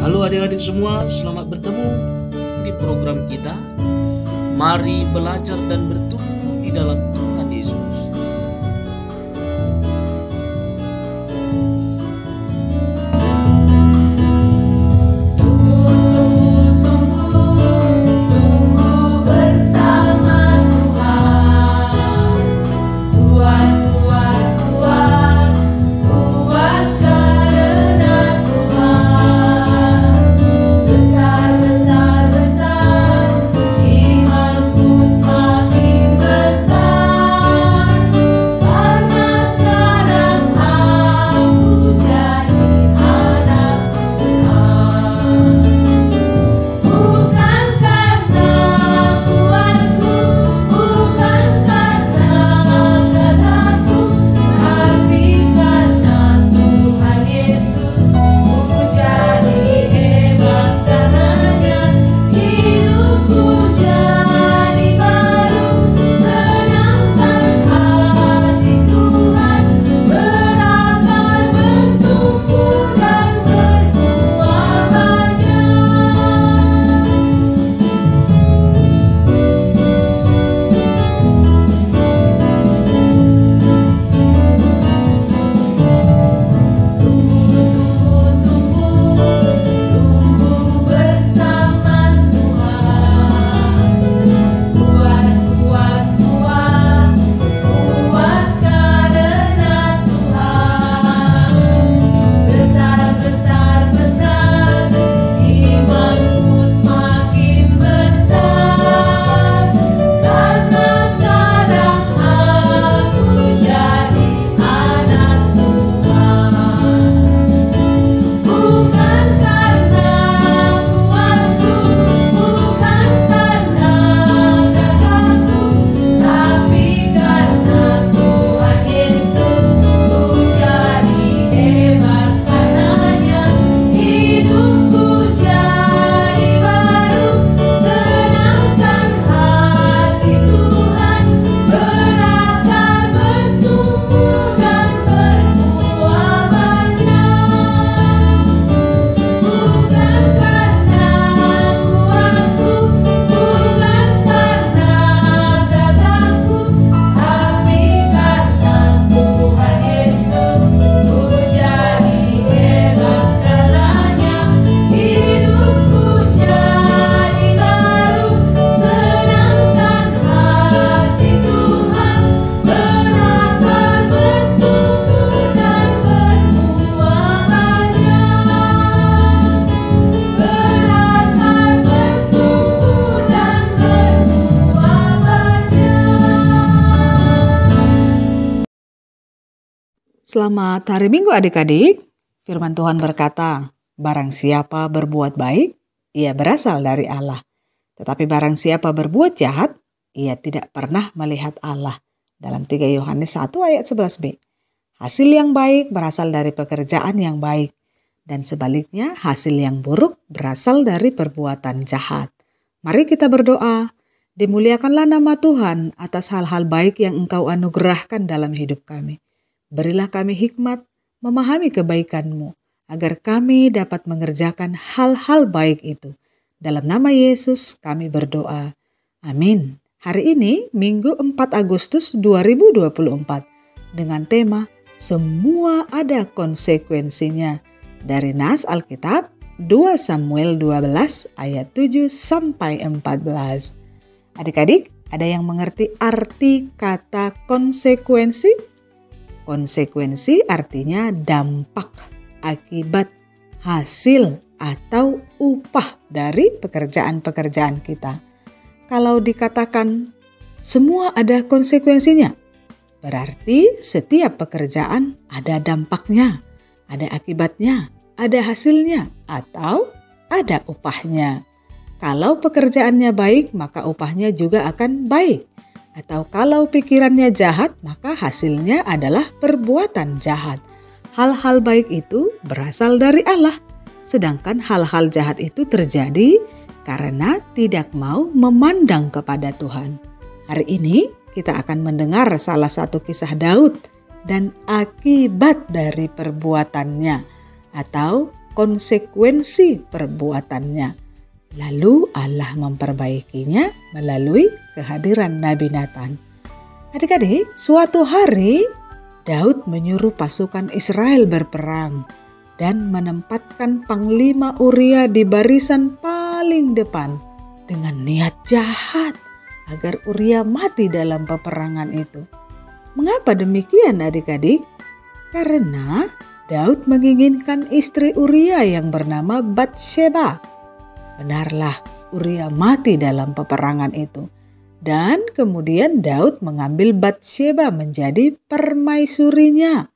Halo adik-adik semua, selamat bertemu di program kita. Mari belajar dan bertumbuh di dalam Tuhan Yesus. Selamat hari Minggu adik-adik. Firman Tuhan berkata, barang siapa berbuat baik, ia berasal dari Allah. Tetapi barang siapa berbuat jahat, ia tidak pernah melihat Allah. Dalam 3 Yohanes 1 ayat 11b. Hasil yang baik berasal dari pekerjaan yang baik. Dan sebaliknya hasil yang buruk berasal dari perbuatan jahat. Mari kita berdoa. Dimuliakanlah nama Tuhan atas hal-hal baik yang Engkau anugerahkan dalam hidup kami. Berilah kami hikmat memahami kebaikan-Mu, agar kami dapat mengerjakan hal-hal baik itu. Dalam nama Yesus kami berdoa. Amin. Hari ini Minggu 4 Agustus 2024 dengan tema Semua ada konsekuensinya dari Nas Alkitab 2 Samuel 12 ayat 7 sampai 14. Adik-adik, ada yang mengerti arti kata konsekuensi? Konsekuensi artinya dampak, akibat, hasil, atau upah dari pekerjaan-pekerjaan kita. Kalau dikatakan semua ada konsekuensinya, berarti setiap pekerjaan ada dampaknya, ada akibatnya, ada hasilnya, atau ada upahnya. Kalau pekerjaannya baik, maka upahnya juga akan baik. Atau kalau pikirannya jahat, maka hasilnya adalah perbuatan jahat. Hal-hal baik itu berasal dari Allah. Sedangkan hal-hal jahat itu terjadi karena tidak mau memandang kepada Tuhan. Hari ini kita akan mendengar salah satu kisah Daud dan akibat dari perbuatannya atau konsekuensi perbuatannya. Lalu Allah memperbaikinya melalui kehadiran Nabi Nathan. Adik-adik, suatu hari Daud menyuruh pasukan Israel berperang dan menempatkan Panglima Uria di barisan paling depan dengan niat jahat agar Uria mati dalam peperangan itu. Mengapa demikian adik-adik? Karena Daud menginginkan istri Uria yang bernama Batsheba. Benarlah, Uria mati dalam peperangan itu. Dan kemudian Daud mengambil Batsheba menjadi permaisurinya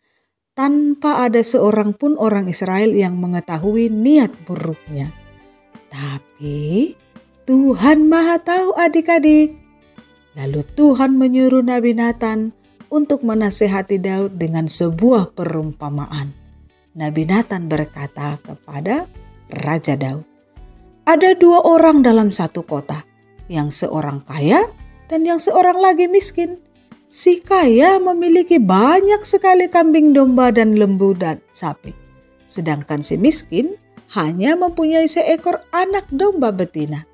tanpa ada seorang pun orang Israel yang mengetahui niat buruknya. Tapi Tuhan Maha Tahu adik-adik. Lalu Tuhan menyuruh Nabi Nathan untuk menasehati Daud dengan sebuah perumpamaan. Nabi Nathan berkata kepada Raja Daud, "Ada dua orang dalam satu kota, yang seorang kaya dan yang seorang lagi miskin. Si kaya memiliki banyak sekali kambing domba dan lembu dan sapi. Sedangkan si miskin hanya mempunyai seekor anak domba betina.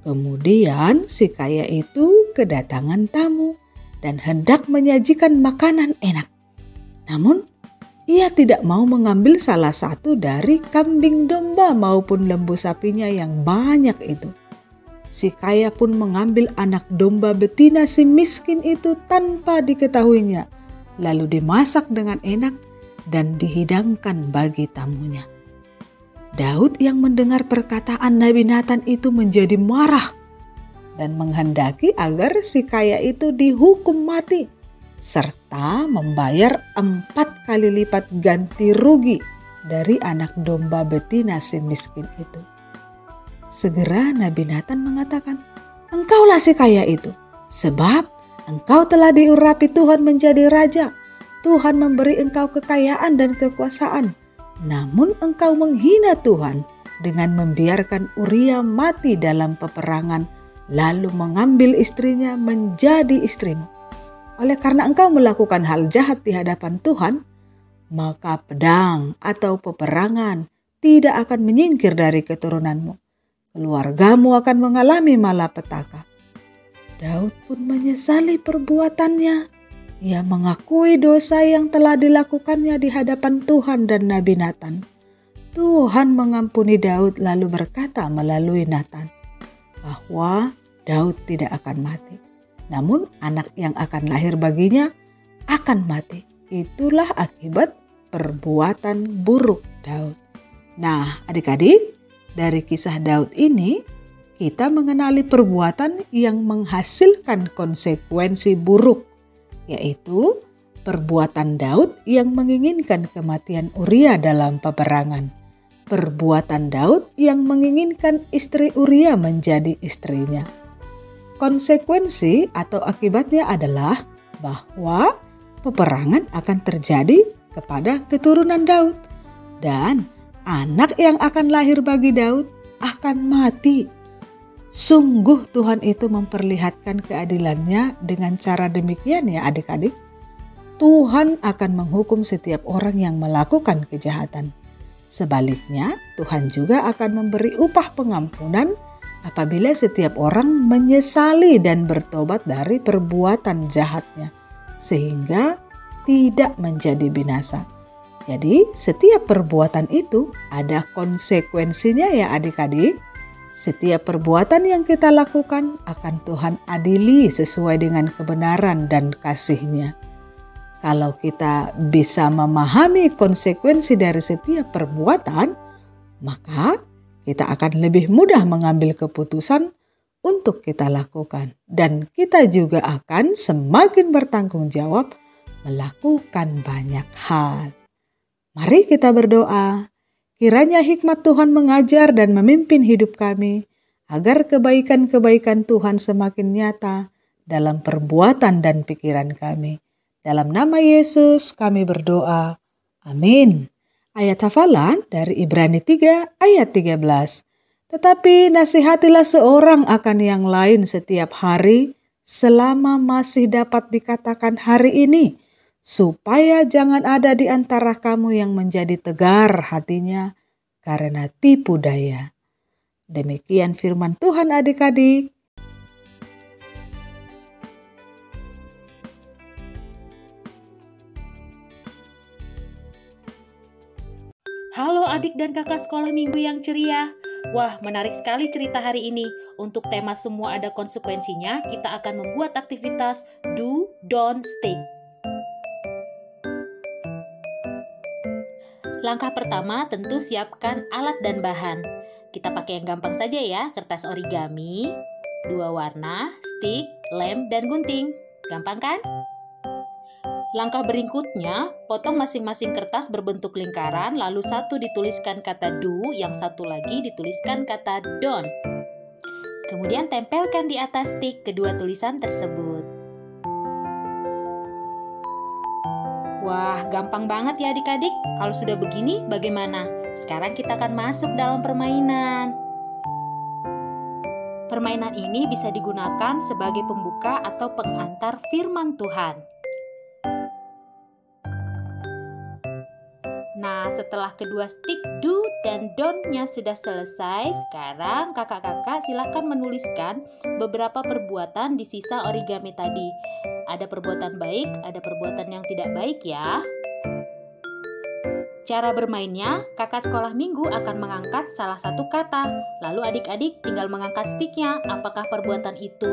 Kemudian si kaya itu kedatangan tamu dan hendak menyajikan makanan enak. Namun ia tidak mau mengambil salah satu dari kambing domba maupun lembu sapinya yang banyak itu. Si kaya pun mengambil anak domba betina si miskin itu tanpa diketahuinya, lalu dimasak dengan enak dan dihidangkan bagi tamunya." Daud yang mendengar perkataan Nabi Nathan itu menjadi marah dan menghendaki agar si kaya itu dihukum mati serta membayar 4 kali lipat ganti rugi dari anak domba betina si miskin itu. Segera Nabi Nathan mengatakan, "Engkaulah si kaya itu, sebab engkau telah diurapi Tuhan menjadi raja. Tuhan memberi engkau kekayaan dan kekuasaan. Namun engkau menghina Tuhan dengan membiarkan Uria mati dalam peperangan, lalu mengambil istrinya menjadi istrimu. Oleh karena engkau melakukan hal jahat di hadapan Tuhan, maka pedang atau peperangan tidak akan menyingkir dari keturunanmu. Keluargamu akan mengalami malapetaka." Daud pun menyesali perbuatannya. Ia mengakui dosa yang telah dilakukannya di hadapan Tuhan dan Nabi Nathan. Tuhan mengampuni Daud lalu berkata melalui Nathan bahwa Daud tidak akan mati. Namun anak yang akan lahir baginya akan mati. Itulah akibat perbuatan buruk Daud. Nah, adik-adik, dari kisah Daud ini kita mengenali perbuatan yang menghasilkan konsekuensi buruk, yaitu perbuatan Daud yang menginginkan kematian Uria dalam peperangan. Perbuatan Daud yang menginginkan istri Uria menjadi istrinya. Konsekuensi atau akibatnya adalah bahwa peperangan akan terjadi kepada keturunan Daud dan anak yang akan lahir bagi Daud akan mati. Sungguh Tuhan itu memperlihatkan keadilannya dengan cara demikian ya adik-adik. Tuhan akan menghukum setiap orang yang melakukan kejahatan. Sebaliknya, Tuhan juga akan memberi upah pengampunan apabila setiap orang menyesali dan bertobat dari perbuatan jahatnya, sehingga tidak menjadi binasa. Jadi, setiap perbuatan itu ada konsekuensinya ya adik-adik. Setiap perbuatan yang kita lakukan akan Tuhan adili sesuai dengan kebenaran dan kasih-Nya. Kalau kita bisa memahami konsekuensi dari setiap perbuatan, maka kita akan lebih mudah mengambil keputusan untuk kita lakukan. Dan kita juga akan semakin bertanggung jawab melakukan banyak hal. Mari kita berdoa. Kiranya hikmat Tuhan mengajar dan memimpin hidup kami, agar kebaikan-kebaikan Tuhan semakin nyata dalam perbuatan dan pikiran kami. Dalam nama Yesus kami berdoa. Amin. Ayat hafalan dari Ibrani 3 ayat 13. Tetapi nasihatilah seorang akan yang lain setiap hari selama masih dapat dikatakan hari ini, supaya jangan ada di antara kamu yang menjadi tegar hatinya karena tipu daya. Demikian firman Tuhan adik-adik. Halo adik dan kakak sekolah minggu yang ceria. Wah, menarik sekali cerita hari ini. Untuk tema semua ada konsekuensinya, kita akan membuat aktivitas do, don't, stick. Langkah pertama tentu siapkan alat dan bahan. Kita pakai yang gampang saja ya, kertas origami, 2 warna, stick, lem, dan gunting. Gampang kan? Langkah berikutnya, potong masing-masing kertas berbentuk lingkaran, lalu satu dituliskan kata do, yang satu lagi dituliskan kata don't. Kemudian tempelkan di atas stick kedua tulisan tersebut. Wah, gampang banget ya adik-adik. Kalau sudah begini, bagaimana? Sekarang kita akan masuk dalam permainan. Permainan ini bisa digunakan sebagai pembuka atau pengantar firman Tuhan. Nah, setelah kedua stick do dan don't-nya sudah selesai, sekarang kakak-kakak silakan menuliskan beberapa perbuatan di sisa origami tadi. Ada perbuatan baik, ada perbuatan yang tidak baik ya. Cara bermainnya, kakak sekolah minggu akan mengangkat salah satu kata. Lalu adik-adik tinggal mengangkat sticknya, apakah perbuatan itu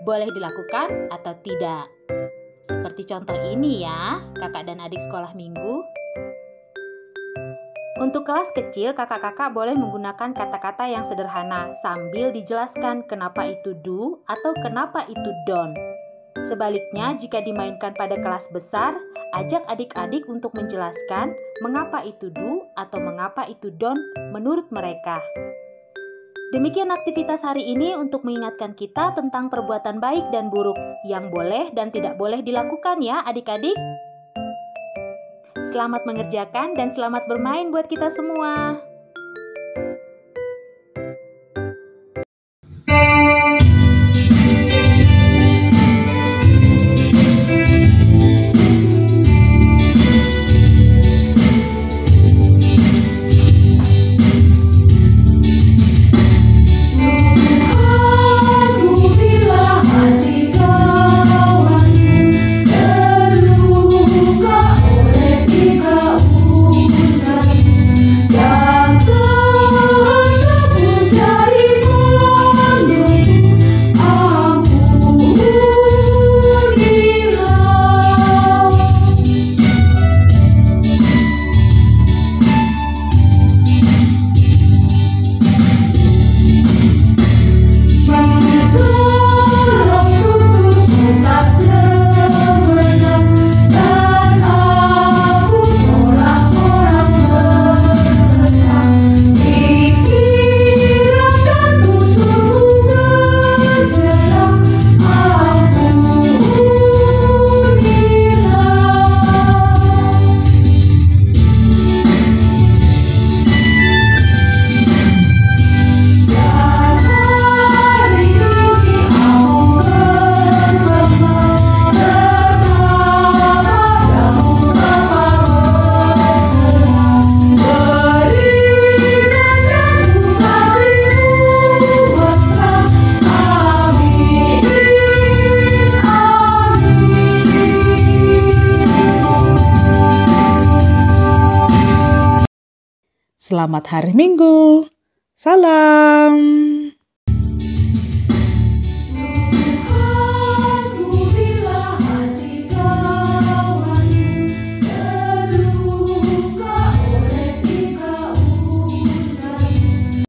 boleh dilakukan atau tidak. Seperti contoh ini ya, kakak dan adik sekolah minggu. Untuk kelas kecil, kakak-kakak boleh menggunakan kata-kata yang sederhana sambil dijelaskan kenapa itu do atau kenapa itu don't. Sebaliknya, jika dimainkan pada kelas besar, ajak adik-adik untuk menjelaskan mengapa itu do atau mengapa itu don't menurut mereka. Demikian aktivitas hari ini untuk mengingatkan kita tentang perbuatan baik dan buruk yang boleh dan tidak boleh dilakukan ya adik-adik. Selamat mengerjakan dan selamat bermain buat kita semua. Selamat hari Minggu. Salam.